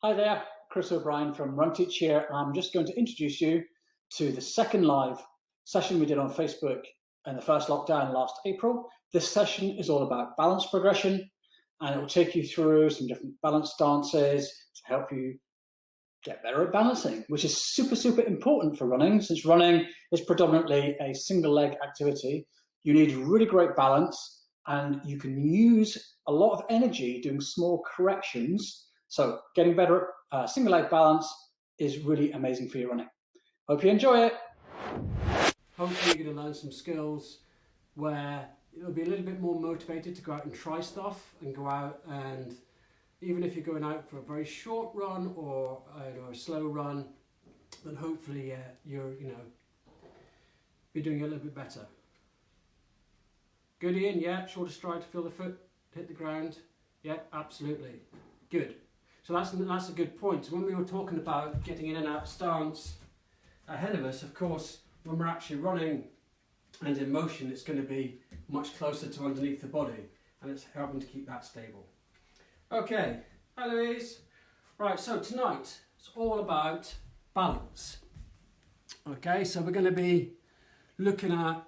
Hi there, Chris O'Brien from Run Teach here. I'm just going to introduce you to the second live session we did on Facebook in the first lockdown last April. This session is all about balance progression, and it will take you through some different balance stances to help you get better at balancing, which is super important for running. Since running is predominantly a single leg activity, you need really great balance, and you can use a lot of energy doing small corrections. So getting better at single leg balance is really amazing for your running. Hope you enjoy it. Hopefully you're going to learn some skills where you'll be a little bit more motivated to go out and try stuff and go out, and even if you're going out for a very short run or a slow run, then hopefully you're be doing a little bit better. Good, Ian? Yeah, shorter stride to feel the foot hit the ground. Yeah, absolutely. Good. So that's a good point. So when we were talking about getting in and out of stance ahead of us, of course, when we're actually running and in motion, it's going to be much closer to underneath the body, and it's helping to keep that stable. Okay, hi Louise. Right, so tonight it's all about balance. Okay, so we're going to be looking at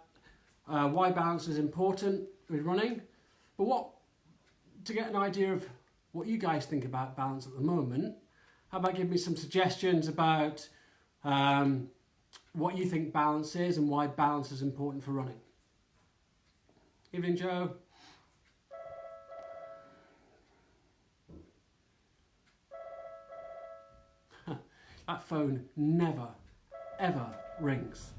why balance is important with running, but to get an idea of what you guys think about balance at the moment, how about give me some suggestions about what you think balance is and why balance is important for running. Evening, Joe. That phone never, ever rings.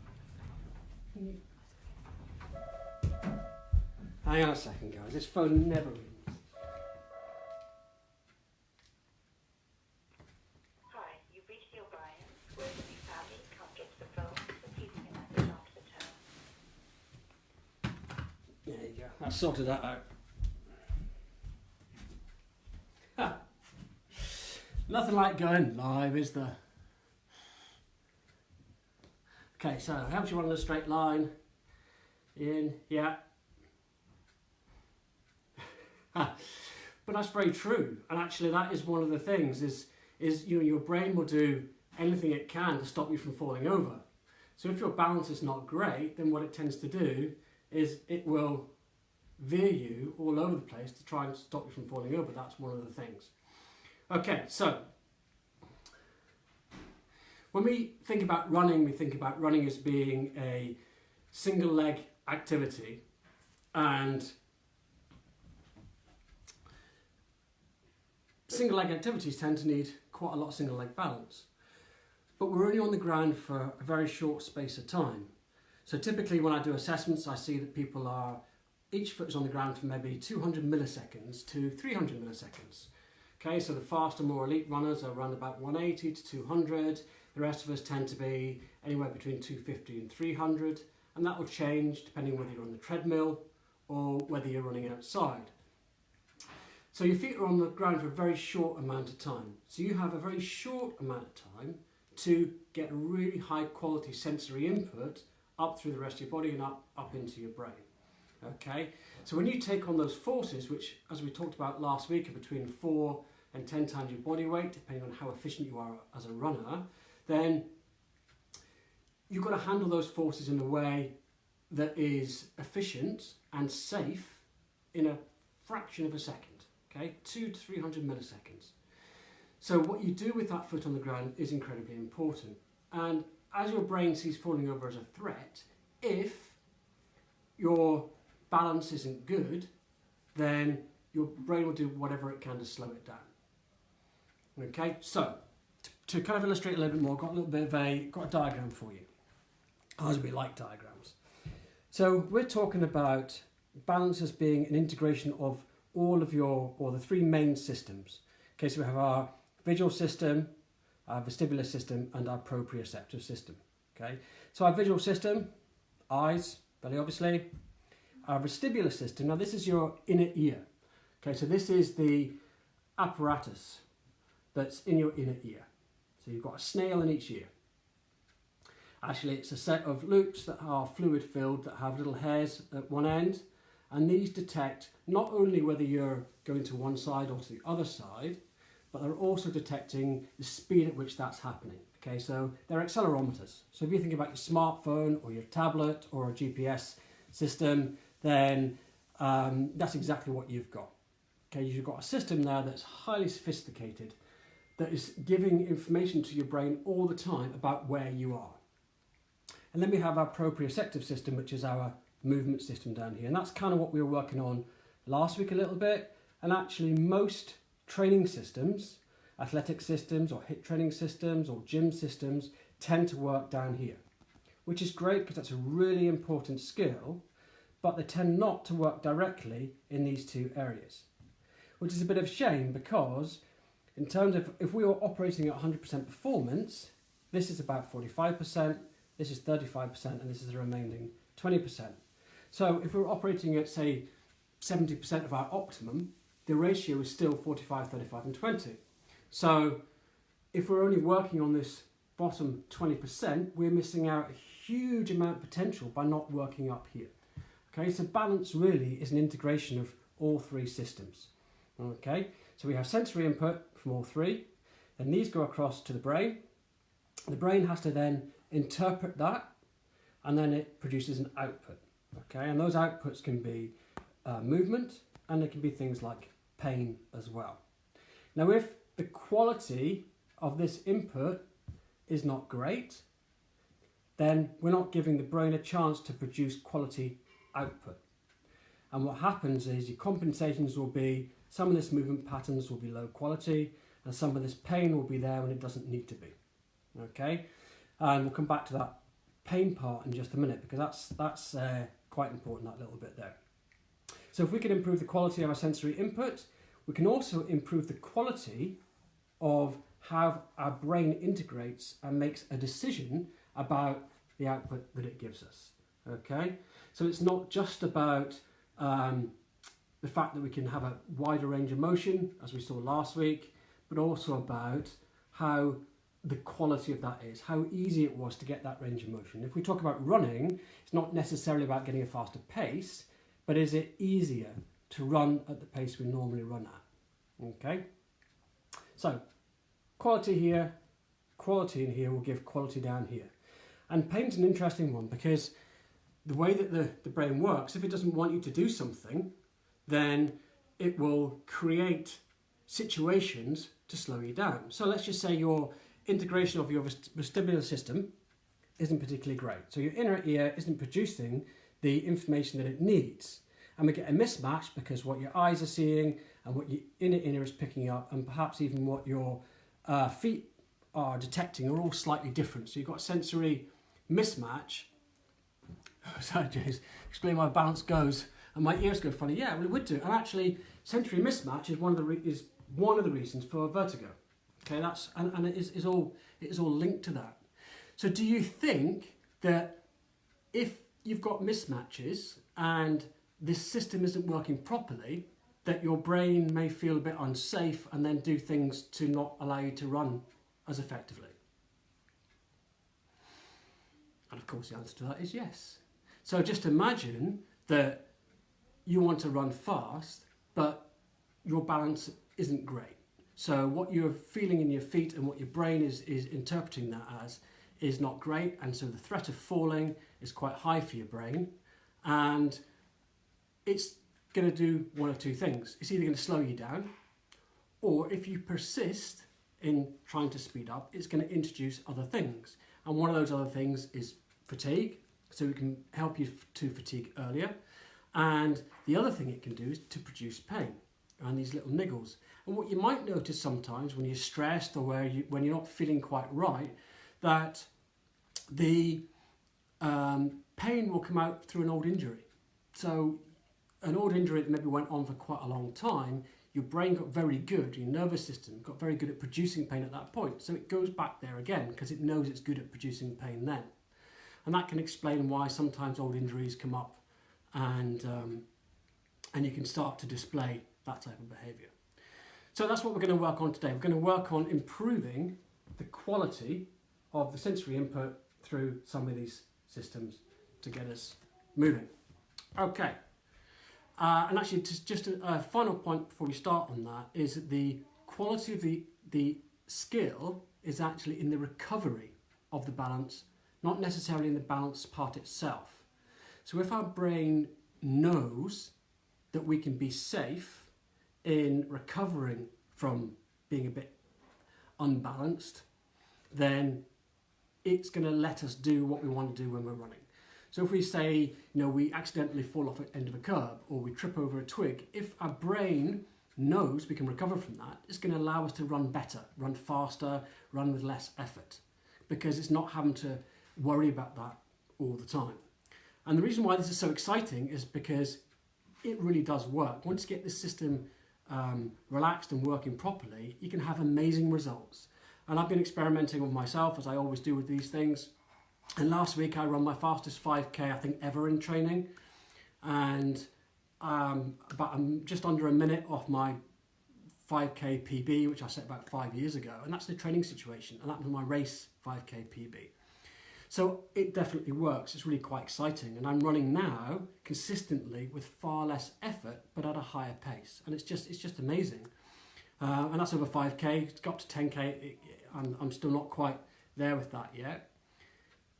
Hang on a second, guys. This phone never rings. Hi, you've reached the O'Brien. Where can you sadly can't get to the phone, so please leave a message after the tone. There you go. I sorted that out. Ha. Nothing like going live, is there? Okay, so helps you run in a straight line. In, yeah. But that's very true, and actually that is one of the things is your brain will do anything it can to stop you from falling over. So if your balance is not great, then what it tends to do is it will veer you all over the place to try and stop you from falling over. That's one of the things. Okay, so when we think about running, we think about running as being a single leg activity, and single leg activities tend to need quite a lot of single leg balance. But we're only on the ground for a very short space of time. So typically when I do assessments, I see that each foot is on the ground for maybe 200 milliseconds to 300 milliseconds. Okay, so the faster, more elite runners are around about 180 to 200. The rest of us tend to be anywhere between 250 and 300. And that will change depending whether you're on the treadmill or whether you're running outside. So your feet are on the ground for a very short amount of time. So you have a very short amount of time to get a really high quality sensory input up through the rest of your body and up into your brain. Okay, so when you take on those forces, which as we talked about last week are between 4 and 10 times your body weight, depending on how efficient you are as a runner, then you've got to handle those forces in a way that is efficient and safe in a fraction of a second. Okay, 200 to 300 milliseconds. So what you do with that foot on the ground is incredibly important. And as your brain sees falling over as a threat, if your balance isn't good, then your brain will do whatever it can to slow it down. Okay, so to kind of illustrate a little bit more, got a diagram for you, as we like diagrams. So we're talking about balance as being an integration of all of the three main systems. Okay, so we have our visual system, our vestibular system, and our proprioceptive system. Okay, so our visual system, eyes, belly obviously. Our vestibular system, now this is your inner ear. Okay, so this is the apparatus that's in your inner ear. So you've got a snail in each ear. Actually, it's a set of loops that are fluid filled that have little hairs at one end, and these detect not only whether you're going to one side or to the other side, but they're also detecting the speed at which that's happening. Okay, so they're accelerometers. So if you think about your smartphone or your tablet or a GPS system, then that's exactly what you've got. Okay, you've got a system there that's highly sophisticated, that is giving information to your brain all the time about where you are. And then we have our proprioceptive system, which is our movement system down here. And that's kind of what we were working on last week a little bit. And actually most training systems, athletic systems or HIIT training systems or gym systems tend to work down here, which is great because that's a really important skill, but they tend not to work directly in these two areas, which is a bit of a shame because in terms of if we were operating at 100% performance, this is about 45%, this is 35%, and this is the remaining 20%. So if we were operating at, say, 70% of our optimum, the ratio is still 45, 35, and 20. So if we're only working on this bottom 20%, we're missing out a huge amount of potential by not working up here. Okay, so balance really is an integration of all three systems. Okay, so we have sensory input from all three, and these go across to the brain. The brain has to then interpret that, and then it produces an output. Okay, and those outputs can be movement, and they can be things like pain as well. Now, if the quality of this input is not great, then we're not giving the brain a chance to produce quality output. And what happens is your compensations will be, some of this movement patterns will be low quality, and some of this pain will be there when it doesn't need to be. Okay, and we'll come back to that pain part in just a minute, because that's quite important, that little bit there. So if we can improve the quality of our sensory input, we can also improve the quality of how our brain integrates and makes a decision about the output that it gives us. Okay, so it's not just about the fact that we can have a wider range of motion, as we saw last week, but also about how the quality of that is, how easy it was to get that range of motion. If we talk about running, it's not necessarily about getting a faster pace, but is it easier to run at the pace we normally run at? Okay, so quality here, quality in here will give quality down here. And pain's an interesting one, because the way that the brain works, if it doesn't want you to do something, then it will create situations to slow you down. So let's just say your integration of your vestibular system isn't particularly great. So your inner ear isn't producing the information that it needs. And we get a mismatch because what your eyes are seeing and what your inner ear is picking up, and perhaps even what your feet are detecting, are all slightly different. So you've got sensory mismatch. Sorry, James, explain why balance goes and my ears go funny. Yeah, well, it would do. And actually, sensory mismatch is one of the reasons for vertigo. Okay, that's and it is all linked to that. So do you think that if you've got mismatches and this system isn't working properly, that your brain may feel a bit unsafe and then do things to not allow you to run as effectively? And of course the answer to that is yes. So just imagine that you want to run fast, but your balance isn't great. So what you're feeling in your feet and what your brain is interpreting that as is not great, and so the threat of falling is quite high for your brain, and it's going to do one of two things. It's either going to slow you down, or if you persist in trying to speed up, it's going to introduce other things. And one of those other things is fatigue, so we can help you to fatigue earlier. And the other thing it can do is to produce pain and these little niggles. And what you might notice sometimes when you're stressed or when you're not feeling quite right, that the pain will come out through an old injury. So an old injury that maybe went on for quite a long time, your brain got very good, your nervous system got very good at producing pain at that point. So it goes back there again because it knows it's good at producing pain then. And that can explain why sometimes old injuries come up and you can start to display that type of behaviour. So that's what we're going to work on today. We're going to work on improving the quality of the sensory input through some of these systems to get us moving. Okay. And actually, just a final point before we start on that is that the quality of the the skill is actually in the recovery of the balance, not necessarily in the balance part itself. So if our brain knows that we can be safe in recovering from being a bit unbalanced, then it's going to let us do what we want to do when we're running. So if we say, we accidentally fall off the end of a curb or we trip over a twig, if our brain knows we can recover from that, it's going to allow us to run better, run faster, run with less effort, because it's not having to worry about that all the time. And the reason why this is so exciting is because it really does work. Once you get this system relaxed and working properly, you can have amazing results. And I've been experimenting with myself, as I always do with these things. And last week I ran my fastest 5K I think ever in training, and I'm just under a minute off my 5K PB, which I set about 5 years ago, and that's the training situation, and that was my race 5K PB. So it definitely works. It's really quite exciting, and I'm running now consistently with far less effort but at a higher pace, and it's just amazing. And that's over 5K. It's got to 10K. I'm still not quite there with that yet.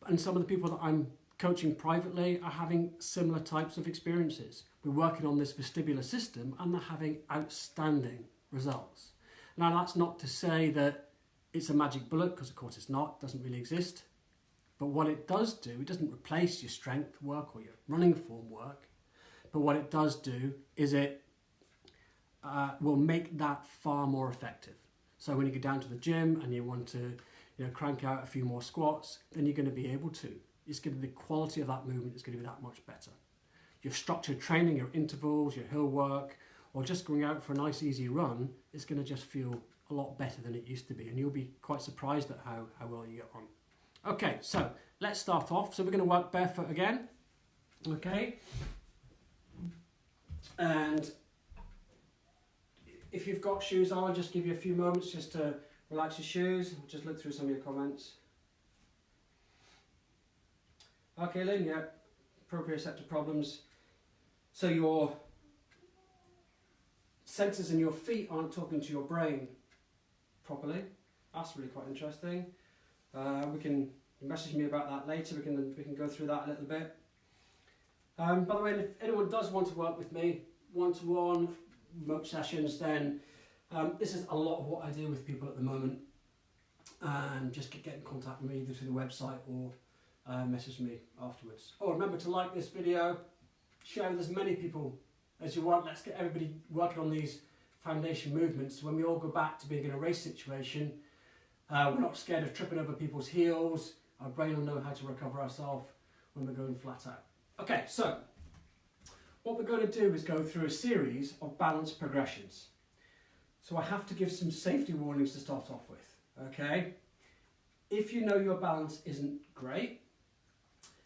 And some of the people that I'm coaching privately are having similar types of experiences. We're working on this vestibular system and they're having outstanding results. Now that's not to say that it's a magic bullet, because of course it's not, it doesn't really exist. But what it does do, it doesn't replace your strength work or your running form work, but what it does do is it will make that far more effective. So when you go down to the gym and you want to crank out a few more squats, then you're going to be able to. It's going to be the quality of that movement is going to be that much better. Your structured training, your intervals, your hill work, or just going out for a nice easy run is going to just feel a lot better than it used to be, and you'll be quite surprised at how well you get on. Okay, so let's start off. So we're going to work barefoot again. Okay. And if you've got shoes on, I'll just give you a few moments just to relax your shoes. We'll just look through some of your comments. Okay, Lynn, yeah, proprioceptive problems. So your sensors in your feet aren't talking to your brain properly. That's really quite interesting. We can message me about that later. We can go through that a little bit. By the way, if anyone does want to work with me one-to-one remote sessions, then this is a lot of what I do with people at the moment. And just get in contact with me either through the website or message me afterwards. Oh, remember to like this video, share with as many people as you want. Let's get everybody working on these foundation movements. So when we all go back to being in a race situation, we're not scared of tripping over people's heels. Our brain will know how to recover ourselves when we're going flat out. Okay, so what we're going to do is go through a series of balance progressions. So I have to give some safety warnings to start off with, okay? If you know your balance isn't great,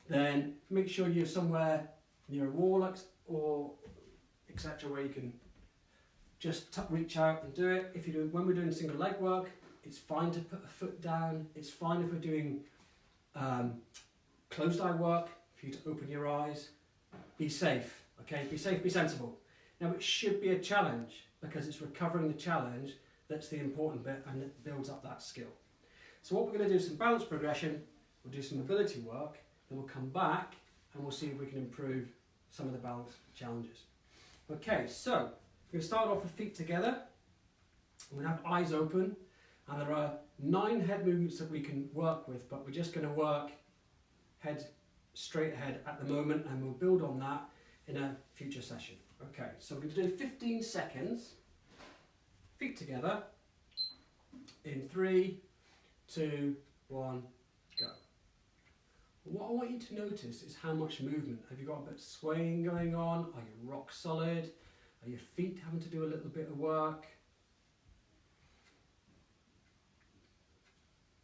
then make sure you're somewhere near a wall or etc. where you can just reach out and do it. When we're doing single leg work, it's fine to put a foot down. It's fine if we're doing closed eye work, for you to open your eyes. Be safe, okay? Be safe, be sensible. Now it should be a challenge, because it's recovering the challenge that's the important bit, and it builds up that skill. So what we're going to do is some balance progression, we'll do some mobility work, then we'll come back and we'll see if we can improve some of the balance challenges. Okay, so we're going to start off with feet together. We're going to have eyes open, and there are 9 head movements that we can work with, but we're just going to work head straight ahead at the moment, and we'll build on that in a future session. Okay, so we're going to do 15 seconds, feet together, in 3, 2, 1, go. What I want you to notice is how much movement. Have you got a bit of swaying going on? Are you rock solid? Are your feet having to do a little bit of work?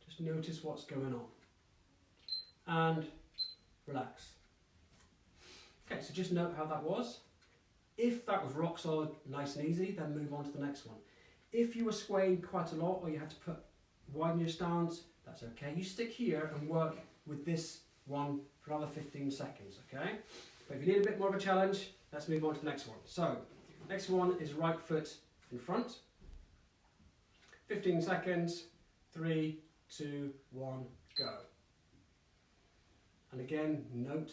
Just notice what's going on. And relax. Okay, so just note how that was. If that was rock solid, nice and easy, then move on to the next one. If you were swaying quite a lot, or you had to widen your stance, that's okay. You stick here and work with this one for another 15 seconds, okay? But if you need a bit more of a challenge, let's move on to the next one. So, next one is right foot in front. 15 seconds, 3, 2, 1, go. And again, note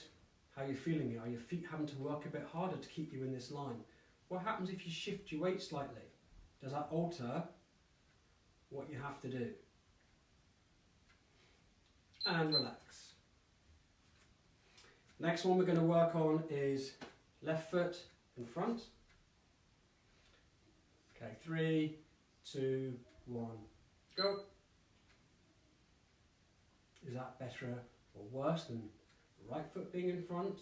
how you're feeling. Are your feet having to work a bit harder to keep you in this line? What happens if you shift your weight slightly? Does that alter what you have to do? And relax. Next one we're going to work on is left foot in front. Okay, 3, 2, 1, go. Is that better or worse than the right foot being in front?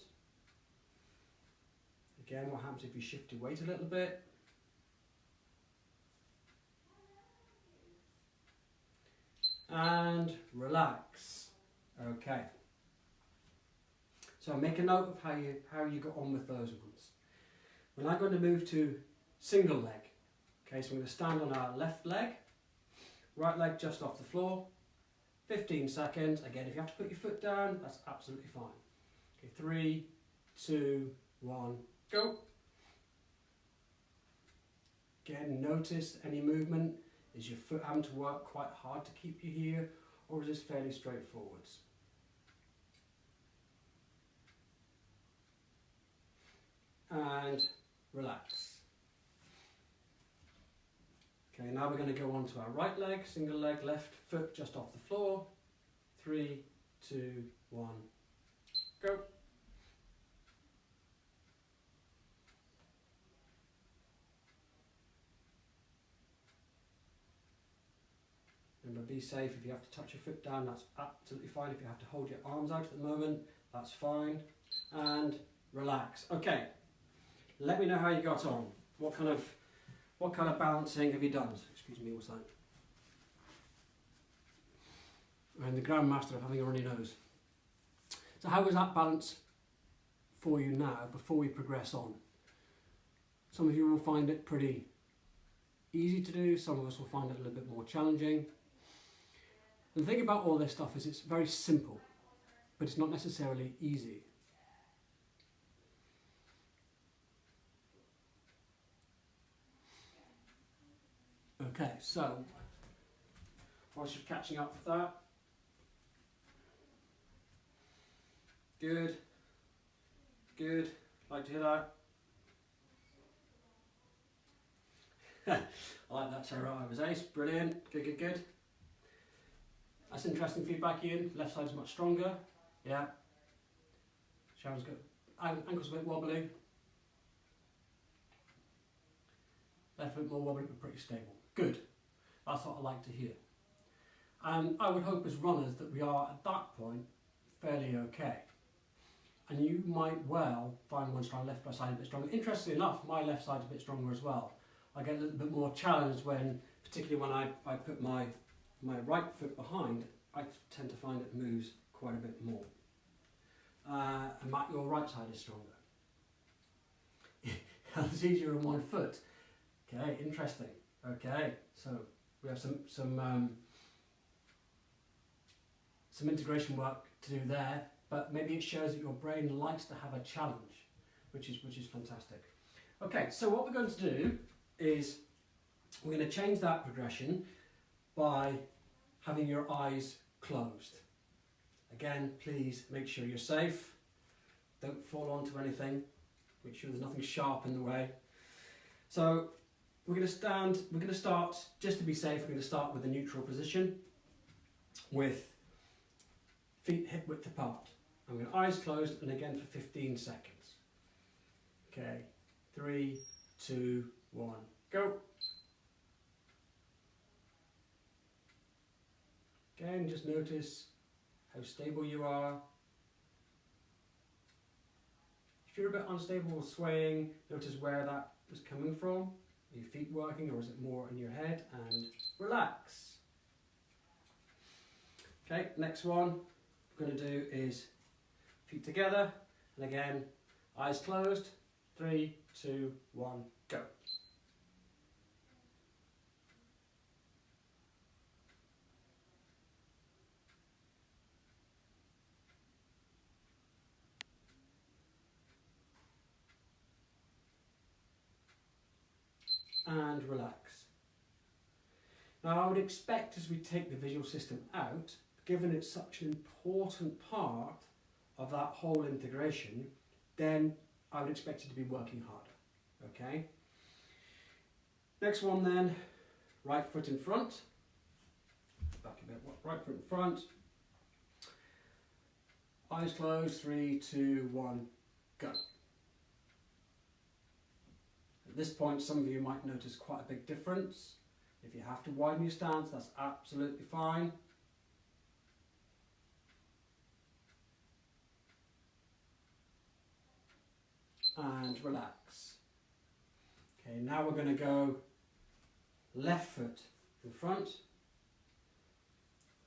Again, what happens if you shift your weight a little bit? And relax. Okay. So make a note of how you got on with those ones. We're now going to move to single leg. Okay, so we're going to stand on our left leg, right leg just off the floor. 15 seconds. Again, if you have to put your foot down, that's absolutely fine. Okay, 3, 2, 1, go. Again, notice any movement. Is your foot having to work quite hard to keep you here, or is this fairly straightforward? And relax. Okay, now we're going to go on to our right leg, single leg, left foot just off the floor. 3, 2, 1, go. Remember, be safe. If you have to touch your foot down, that's absolutely fine. If you have to hold your arms out at the moment, that's fine. And relax. Okay, let me know how you got on. What kind of balancing have you done? Excuse me, what's that? I'm the grandmaster of having a runny nose. So how is that balance for you now before we progress on? Some of you will find it pretty easy to do, some of us will find it a little bit more challenging. The thing about all this stuff is it's very simple, but it's not necessarily easy. Okay, so whilst you're catching up with that, good, good, like to hear that. I like that, Sarah. I was ace, brilliant, good, good, good. That's interesting feedback, Ian. Left side's much stronger, yeah. Sharon's got ankles a bit wobbly. Left a bit more wobbly, but pretty stable. Good. That's what I like to hear. And I would hope as runners that we are at that point fairly okay. And you might well find one strong left side a bit stronger. Interestingly enough, my left side's a bit stronger as well. I get a little bit more challenged when, particularly when I put my right foot behind, I tend to find it moves quite a bit more. And Matt, your right side is stronger. It's easier on one foot. Okay, interesting. Okay, so we have some integration work to do there, but maybe it shows that your brain likes to have a challenge, which is fantastic. Okay, so what we're going to do is we're going to change that progression by having your eyes closed. Again, please make sure you're safe. Don't fall onto anything. Make sure there's nothing sharp in the way. So we're going to start, just to be safe, we're going to start with a neutral position with feet hip width apart. I'm going to eyes closed and again for 15 seconds. Okay, 3, 2, 1, go. Again, just notice how stable you are. If you're a bit unstable or swaying, notice where that is coming from. Are your feet working or is it more in your head? And relax. Okay, next one we're going to do is feet together. And again, eyes closed. 3, 2, 1, go. And relax. Now I would expect as we take the visual system out, given it's such an important part of that whole integration, then I would expect you to be working harder, okay? Next one then, right foot in front. Back a bit, right foot in front. Eyes closed, 3, 2, 1, go. At this point, some of you might notice quite a big difference. If you have to widen your stance, that's absolutely fine. And relax. Okay, now we're going to go left foot in front.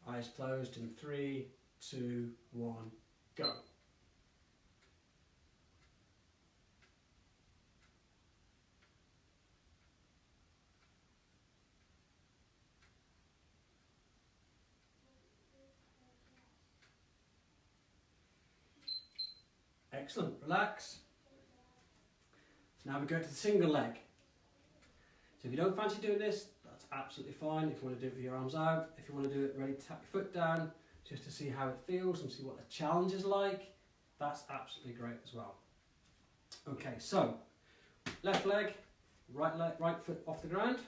Eyes closed in 3, 2, 1, go. Excellent, relax. Now we go to the single leg. So if you don't fancy doing this, that's absolutely fine. If you want to do it with your arms out, if you want to do it ready to tap your foot down, just to see how it feels and see what the challenge is like, that's absolutely great as well. Okay, so left leg, right foot off the ground.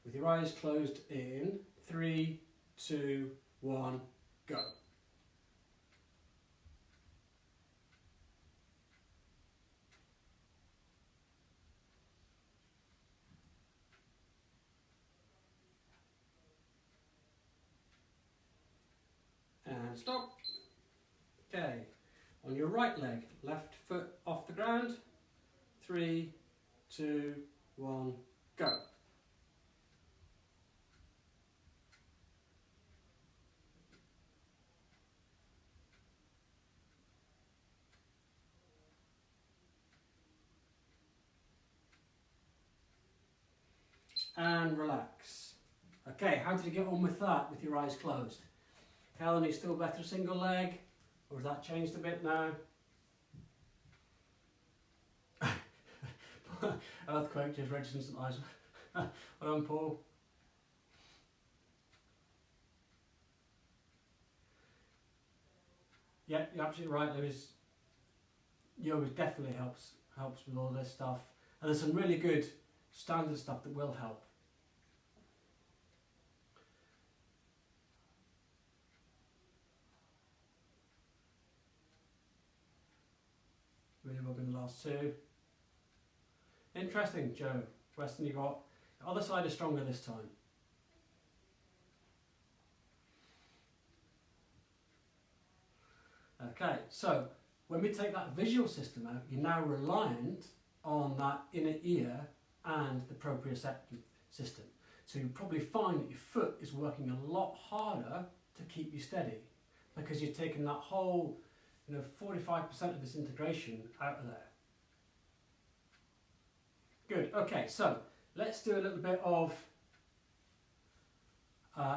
With your eyes closed in 3, 2, 1, go. And stop. Okay, on your right leg, left foot off the ground. 3, 2, 1, go. And relax. Okay, how did you get on with that with your eyes closed? Helen, is still better single leg, or has that changed a bit now? Earthquake just registered some eyes. Well done, Paul. Yeah, you're absolutely right, Lewis. Yoga definitely helps with all this stuff. And there's some really good standard stuff that will help. Really rubbing the last two. Interesting, Joe. Weston, you got the other side is stronger this time. Okay, so when we take that visual system out, you're now reliant on that inner ear and the proprioceptive system. So you probably find that your foot is working a lot harder to keep you steady because you're taking that whole 45% of this integration out of there. Good, okay, so let's do a little bit of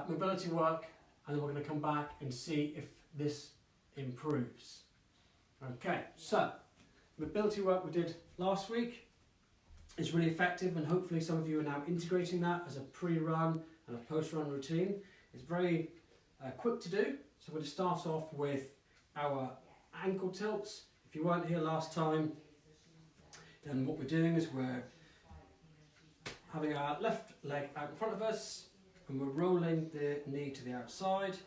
mobility work and then we're going to come back and see if this improves. Okay, so mobility work we did last week is really effective and hopefully some of you are now integrating that as a pre-run and a post-run routine. It's very quick to do, so we're going to start off with our ankle tilts. If you weren't here last time, then what we're doing is we're having our left leg out in front of us and we're rolling the knee to the outside.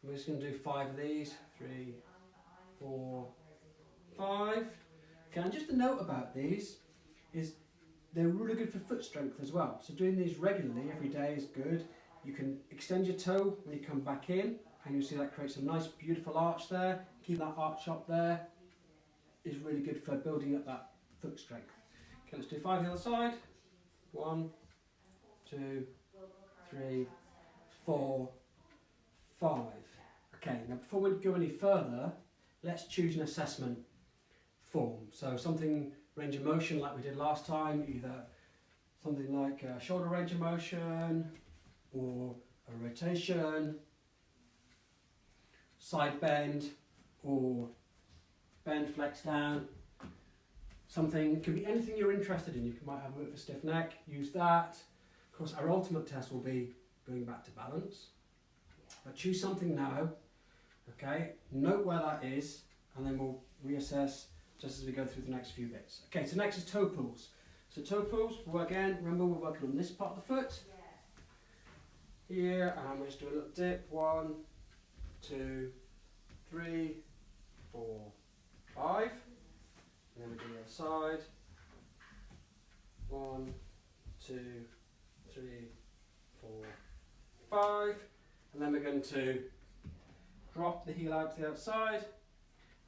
We're just going to do 5 of these. 3, 4, 5. Okay, and just a note about these is they're really good for foot strength as well. So doing these regularly every day is good. You can extend your toe when you come back in and you'll see that creates a nice beautiful arch there. Keep that arch up there. Is really good for building up that foot strength. Okay, let's do 5 on the other side. 1, 2, 3, 4, 5. Okay, now before we go any further, let's choose an assessment form. So something range of motion like we did last time, either something like a shoulder range of motion or a rotation, side bend or bend flex down. something, could be anything you're interested in. You might have a bit of a stiff neck, use that. Of course, our ultimate test will be going back to balance. But choose something now, okay? Note where that is, and then we'll reassess just as we go through the next few bits. Okay, so next is toe pulls. So toe pulls, again, remember we're working on this part of the foot. Here, and we'll just do a little dip. 1, 2, 3, 4, 5. And then we do the other side. 1, 2, 3, 4, 5. And then we're going to drop the heel out to the outside.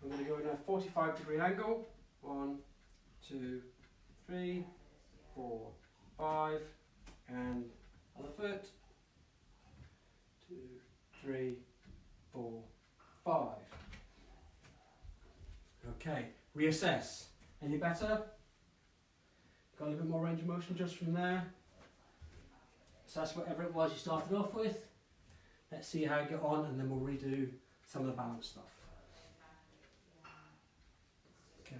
I'm going to go in a 45-degree angle. 1, 2, 3, 4, 5. And other foot. 2, 3, 4, 5. Okay, reassess. Any better? Got a little bit more range of motion just from there. Assess whatever it was you started off with. Let's see how you get on, and then we'll redo some of the balance stuff. Okay.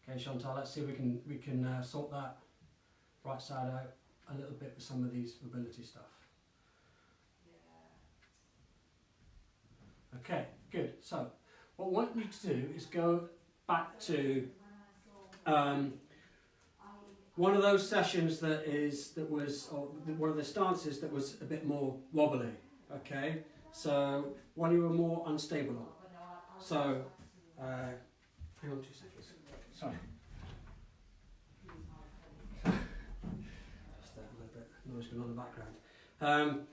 Okay, Chantal, let's see if we can sort that right side out a little bit with some of these mobility stuff. Okay, good. So, what I want you to do is go back to one of those sessions one of the stances that was a bit more wobbly. Okay, so one you were more unstable on. So, hang on 2 seconds. Sorry. Just a little bit of noise going on in the background.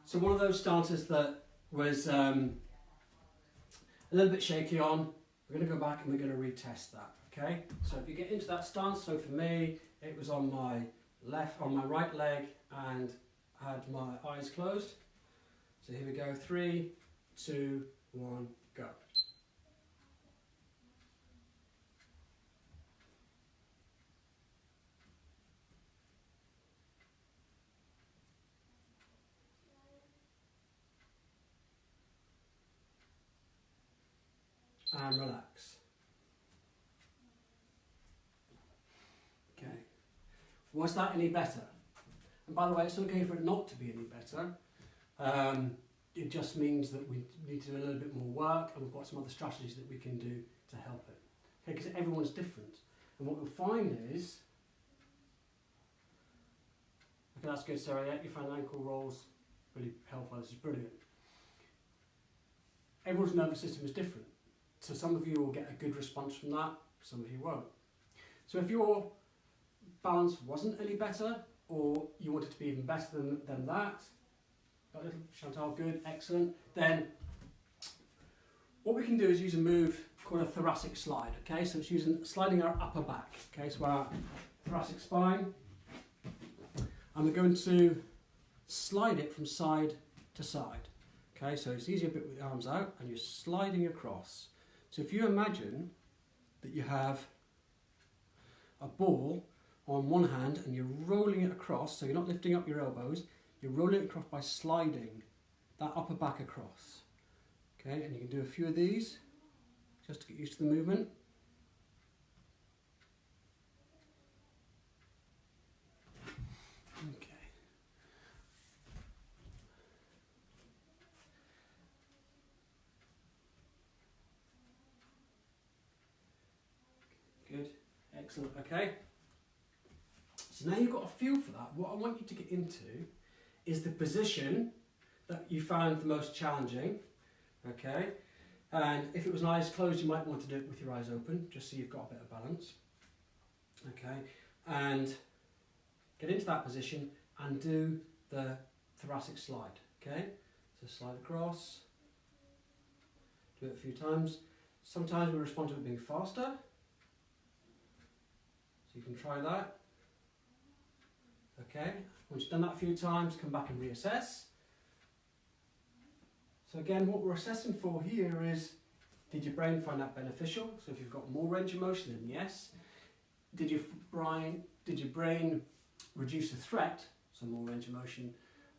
So one of those stances that was a little bit shaky on, we're going to go back and we're going to retest that. Okay, so if you get into that stance, so for me, it was on my right leg and had my eyes closed. So here we go, 3, 2, 1, go. And relax. Okay. Was that any better? And by the way, it's okay for it not to be any better. It just means that we need to do a little bit more work, and we've got some other strategies that we can do to help it. Okay, because everyone's different. And what we'll find is, okay, that's good, Sarah. Yeah, you found ankle rolls really helpful. This is brilliant. Everyone's nervous system is different. So some of you will get a good response from that, some of you won't. So if your balance wasn't any better, or you want it to be even better than that, got a little Chantal, good, excellent, then what we can do is use a move called a thoracic slide, okay? So it's sliding our upper back, okay? So our thoracic spine, and we're going to slide it from side to side, okay? So it's easier a bit with the arms out, and you're sliding across. So if you imagine that you have a ball on one hand and you're rolling it across, so you're not lifting up your elbows, you're rolling it across by sliding that upper back across. Okay, and you can do a few of these just to get used to the movement. Okay. Good, excellent, okay. So now you've got a feel for that. What I want you to get into is the position that you found the most challenging, okay? And if it was eyes closed, you might want to do it with your eyes open, just so you've got a bit of balance, okay? And get into that position and do the thoracic slide, okay? So slide across, do it a few times. Sometimes we respond to it being faster, so you can try that. Okay, once you've done that a few times, come back and reassess. So again, what we're assessing for here is, did your brain find that beneficial? So if you've got more range of motion, then yes. Did your brain reduce the threat? So more range of motion.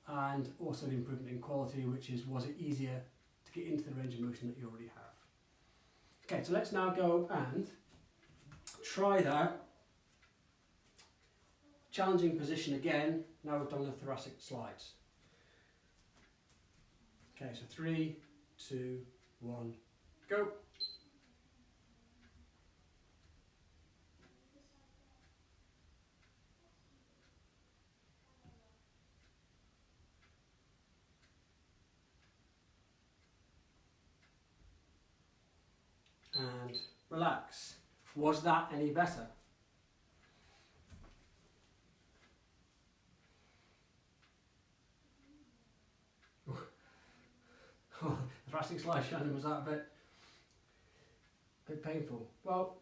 and also the improvement in quality, which is, was it easier to get into the range of motion that you already have. Okay, so let's now go and try that challenging position again. Now we've done the thoracic slides. Okay, so 3, 2, 1, go. And relax. Was that any better? Oh, thoracic slide, Shannon, was that a bit painful? Well,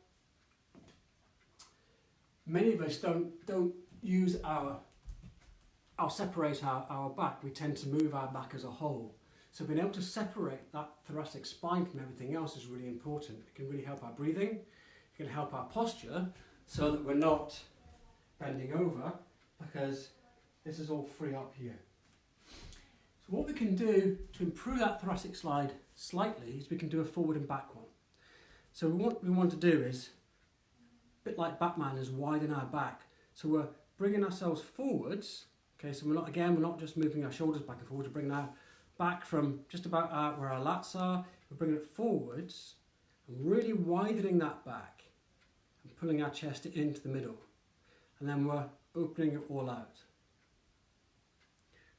many of us don't use our separate our back. We tend to move our back as a whole. So being able to separate that thoracic spine from everything else is really important. It can really help our breathing, it can help our posture so that we're not bending over, because this is all free up here. So what we can do to improve that thoracic slide slightly is we can do a forward and back one. So what we want to do is, a bit like Batman, is widen our back. So we're bringing ourselves forwards. Okay, so we're not just moving our shoulders back and forwards, we're bringing our back from just about where our lats are, we're bringing it forwards and really widening that back and pulling our chest into the middle. And then we're opening it all out.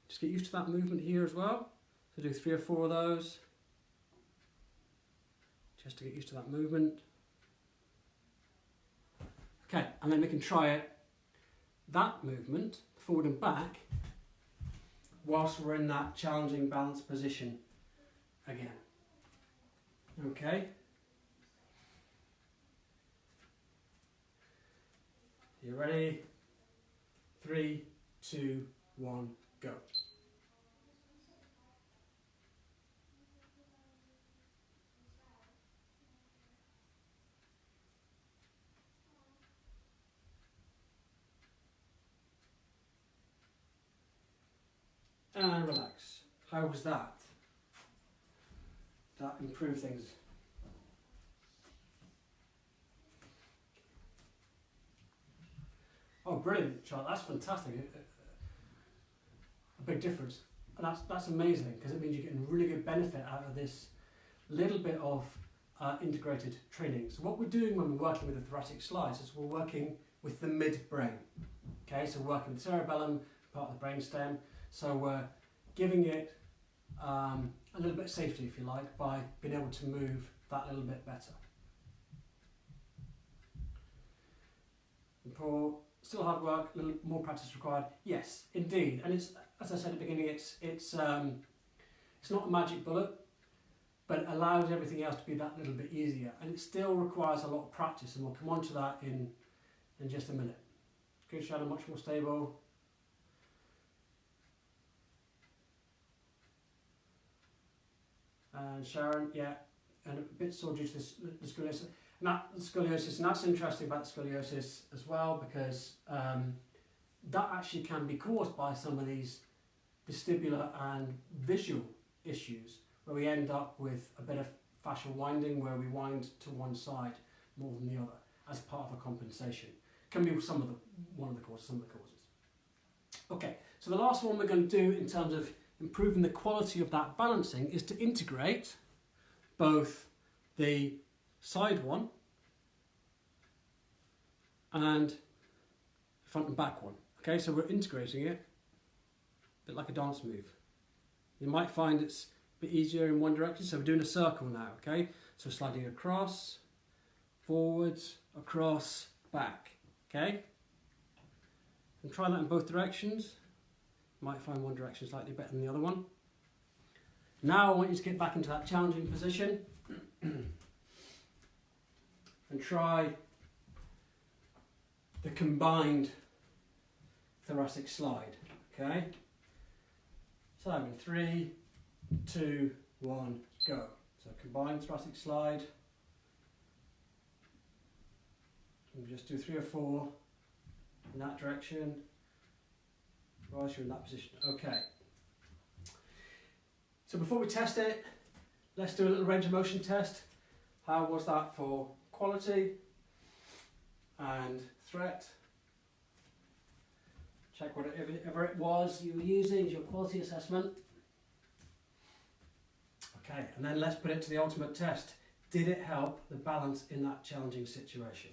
Just get used to that movement here as well. So do 3 or 4 of those, just to get used to that movement. Okay, and then we can try it, that movement, forward and back, whilst we're in that challenging balance position again. Okay. You ready? 3, 2, 1, go. And relax. How was that? That improved things. Oh, brilliant, Charlotte. That's fantastic. A big difference. And that's amazing, because it means you're getting really good benefit out of this little bit of integrated training. So what we're doing when we're working with the thoracic slides is we're working with the midbrain. Okay, so we're working with the cerebellum, part of the brainstem. So we're giving it a little bit of safety, if you like, by being able to move that little bit better. And Paul, still hard work, a little more practice required. Yes, indeed. And it's, as I said at the beginning, it's not a magic bullet, but it allows everything else to be that little bit easier. And it still requires a lot of practice, and we'll come on to that in just a minute. Good shadow, much more stable. And Sharon, yeah, and a bit sore due to the scoliosis. And that's interesting about the scoliosis as well, because that actually can be caused by some of these vestibular and visual issues, where we end up with a bit of fascial winding, where we wind to one side more than the other as part of a compensation. Can be some of the causes. Okay, so the last one we're going to do in terms of improving the quality of that balancing is to integrate both the side one and front and back one. Okay, so we're integrating it a bit like a dance move. You might find it's a bit easier in one direction, so we're doing a circle now. Okay, so sliding across, forwards, across, back. Okay, and try that in both directions. Might find one direction slightly better than the other one. Now I want you to get back into that challenging position and try the combined thoracic slide. Okay? So in 3, 2, 1, go. So combined thoracic slide. And just do 3 or 4 in that direction. Whilst you're in that position. Okay. So before we test it, let's do a little range of motion test. How was that for quality and threat? Check whatever it was you were using as your quality assessment. Okay, and then let's put it to the ultimate test. Did it help the balance in that challenging situation?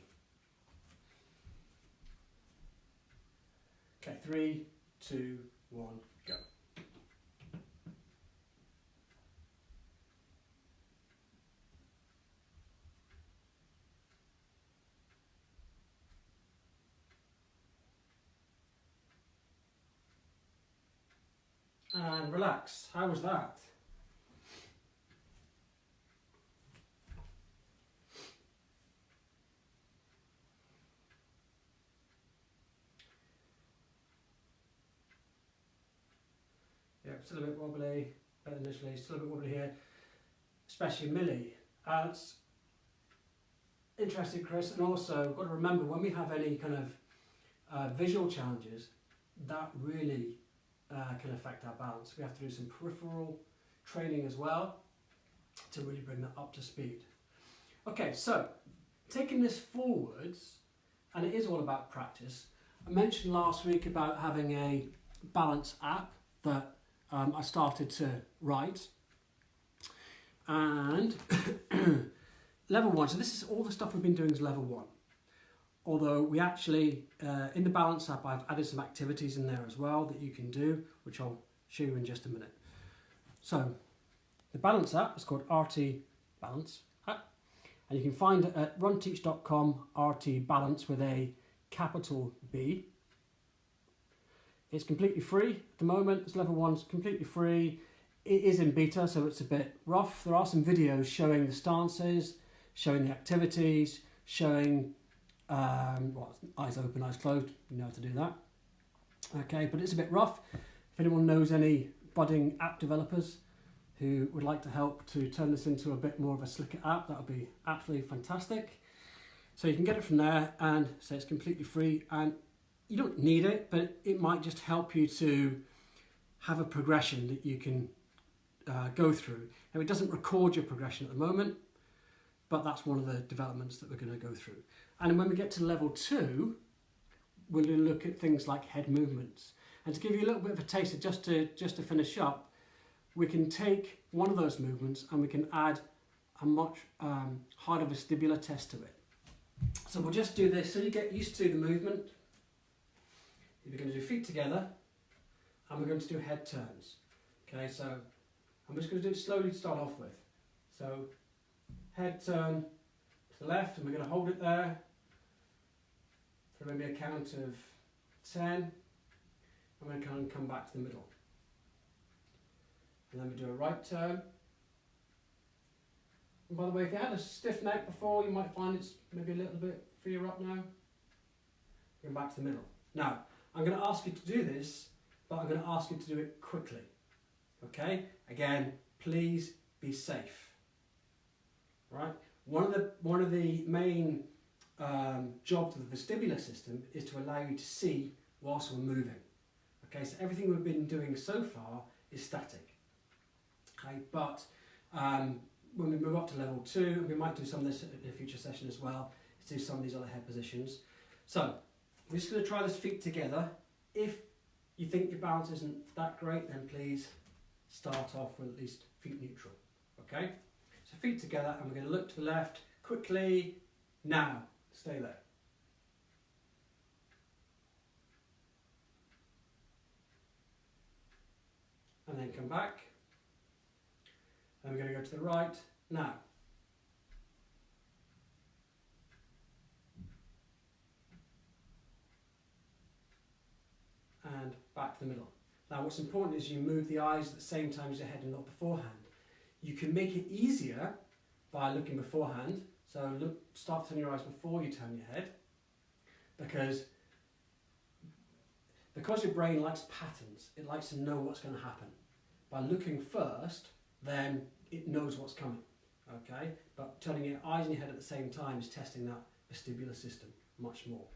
Okay, 3, 2, 1, go. And relax. How was that? Yeah, still a bit wobbly, better than initially, still a bit wobbly here, especially Millie. It's interesting, Chris, and also got to remember when we have any kind of visual challenges, that really can affect our balance. We have to do some peripheral training as well to really bring that up to speed. Okay, so taking this forwards, and it is all about practice. I mentioned last week about having a balance app that I started to write, and level 1, so this is all the stuff we've been doing is level 1. Although we actually, in the balance app, I've added some activities in there as well that you can do, which I'll show you in just a minute. So the balance app is called RT Balance app, and you can find it at runteach.com, RT Balance with a capital B. It's completely free at the moment. It's level 1, it's completely free. It is in beta, so it's a bit rough. There are some videos showing the stances, showing the activities, showing eyes open, eyes closed, you know how to do that. Okay, but it's a bit rough. If anyone knows any budding app developers who would like to help to turn this into a bit more of a slicker app, that would be absolutely fantastic. So you can get it from there, and so it's completely free, and you don't need it, but it might just help you to have a progression that you can go through. Now, it doesn't record your progression at the moment, but that's one of the developments that we're going to go through. And when we get to level 2, we'll look at things like head movements. And to give you a little bit of a taste, just to finish up, we can take one of those movements and we can add a much harder vestibular test to it. So we'll just do this so you get used to the movement. We're going to do feet together, and we're going to do head turns. Okay, so I'm just going to do it slowly to start off with. So head turn to the left, and we're going to hold it there for maybe a count of 10. I'm going to come back to the middle. And then we do a right turn. And by the way, if you had a stiff neck before, you might find it's maybe a little bit freer up now. Going back to the middle. Now, I'm going to ask you to do this, but I'm going to ask you to do it quickly. Okay? Again, please be safe. Right? One of the main jobs of the vestibular system is to allow you to see whilst we're moving. Okay, so everything we've been doing so far is static. Okay, but when we move up to level 2, we might do some of this in a future session as well, to do some of these other head positions. So we're just going to try this feet together. If you think your balance isn't that great, then please start off with at least feet neutral. Okay, so feet together, and we're going to look to the left quickly. Now, stay there. And then come back. Then we're going to go to the right. Now. And back to the middle. Now what's important is you move the eyes at the same time as your head and not beforehand. You can make it easier by looking beforehand. So start turning your eyes before you turn your head. Because your brain likes patterns, it likes to know what's going to happen. By looking first, then it knows what's coming. Okay? But turning your eyes and your head at the same time is testing that vestibular system much more.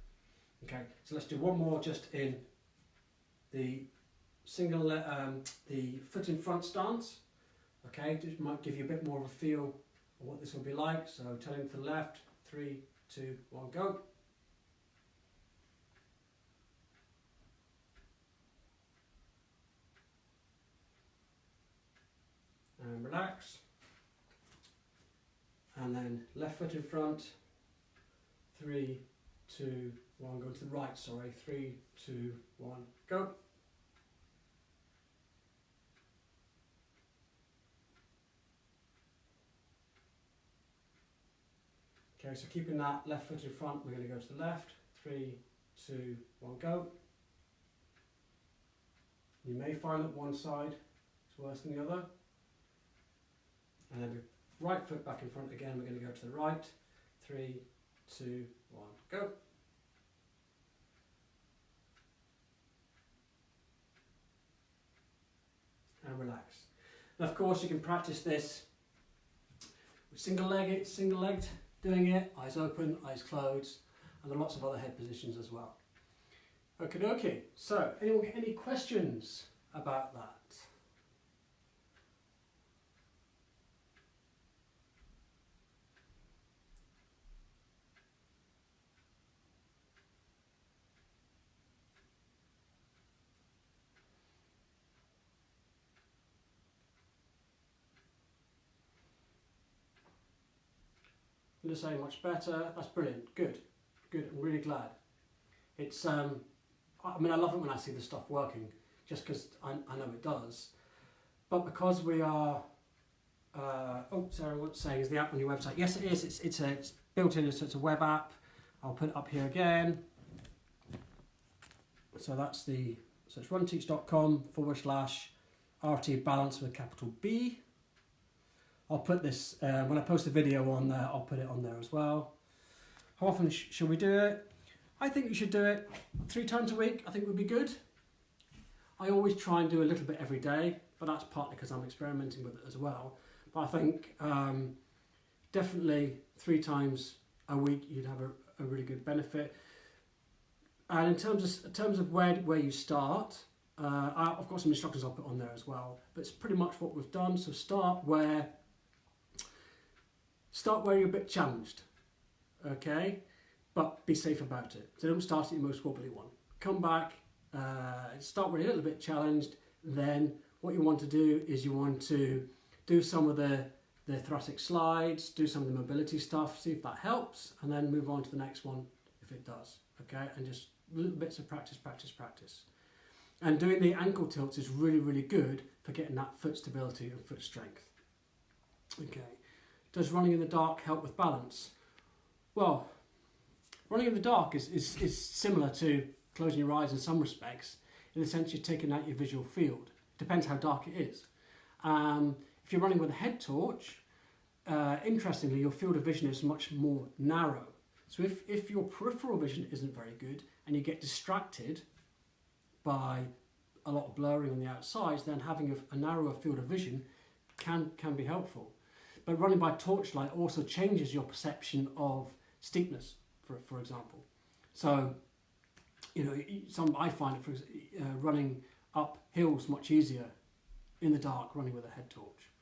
Okay, so let's do one more just in the single, the foot in front stance. Okay, just might give you a bit more of a feel of what this will be like. So turning to the left, 3, 2, 1, go. And relax. And then left foot in front, 3, 2, 1, go to the right, sorry, 3, 2, 1, go. Okay, so keeping that left foot in front, we're going to go to the left, 3, 2, 1, go. You may find that one side is worse than the other. And then the right foot back in front again, we're going to go to the right, 3, 2, 1, go. And relax. And of course you can practice this with single-legged, doing it, eyes open, eyes closed, and there are lots of other head positions as well. Okay, so anyone get any questions about that? You're saying much better. That's brilliant. Good. I'm really glad. It's I mean, I love it when I see this stuff working, just because I know it does. But because we are, oh, Sarah, what's saying is the app on your website? Yes, it is. It's built in. So it's a web app. I'll put it up here again. So that's so it's runteach.com/RT balance with a capital B. I'll put this, when I post the video on there, I'll put it on there as well. How often should we do it? I think you should do it 3 times a week. I think would be good. I always try and do a little bit every day, but that's partly because I'm experimenting with it as well. But I think definitely 3 times a week you'd have a really good benefit. And in terms of where you start, I've got some instructions I'll put on there as well. But it's pretty much what we've done. So start where you're a bit challenged, okay? But be safe about it. So don't start at your most wobbly one. Come back, start where you're a little bit challenged. Then what you want to do is you want to do some of the thoracic slides, do some of the mobility stuff, see if that helps, and then move on to the next one if it does, okay? And just little bits of practice. And doing the ankle tilts is really, really good for getting that foot stability and foot strength, okay? Does running in the dark help with balance? Well, running in the dark is similar to closing your eyes in some respects, in the sense you're taking out your visual field. Depends how dark it is. If you're running with a head torch, interestingly, your field of vision is much more narrow. So if your peripheral vision isn't very good and you get distracted by a lot of blurring on the outsides, then having a narrower field of vision can be helpful. But running by torchlight also changes your perception of steepness, for example. So, you know, I find it running up hills much easier in the dark running with a head torch.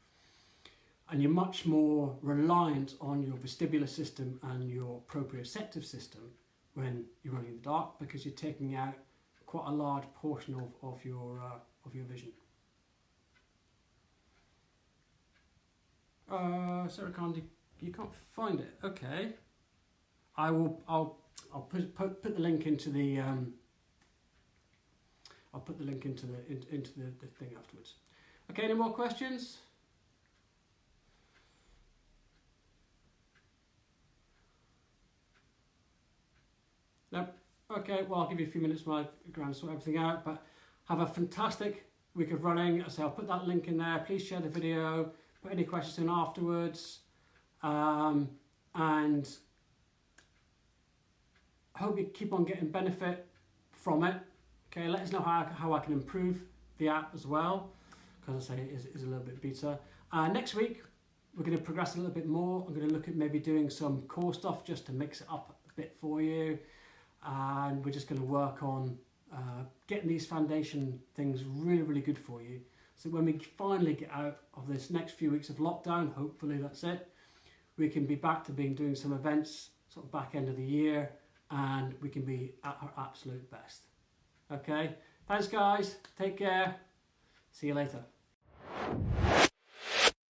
And you're much more reliant on your vestibular system and your proprioceptive system when you're running in the dark, because you're taking out quite a large portion of your vision. Sarah Candy, you can't find it. Okay, I'll put the link into the I'll put the link into the thing afterwards. Okay, any more questions? No. Okay, well, I'll give you a few minutes while I go and sort everything out, but have a fantastic week of running. As I say, I'll put that link in there. Please share the video, put any questions in afterwards, and I hope you keep on getting benefit from it. Okay, let us know how I can improve the app as well, because I say it is a little bit beta. Next week, we're going to progress a little bit more. I'm going to look at maybe doing some core stuff just to mix it up a bit for you. And we're just going to work on getting these foundation things really, really good for you, So when we finally get out of this next few weeks of lockdown, hopefully that's it, we can be back to doing some events sort of back end of the year, and we can be at our absolute best. Okay, thanks guys, take care, see you later.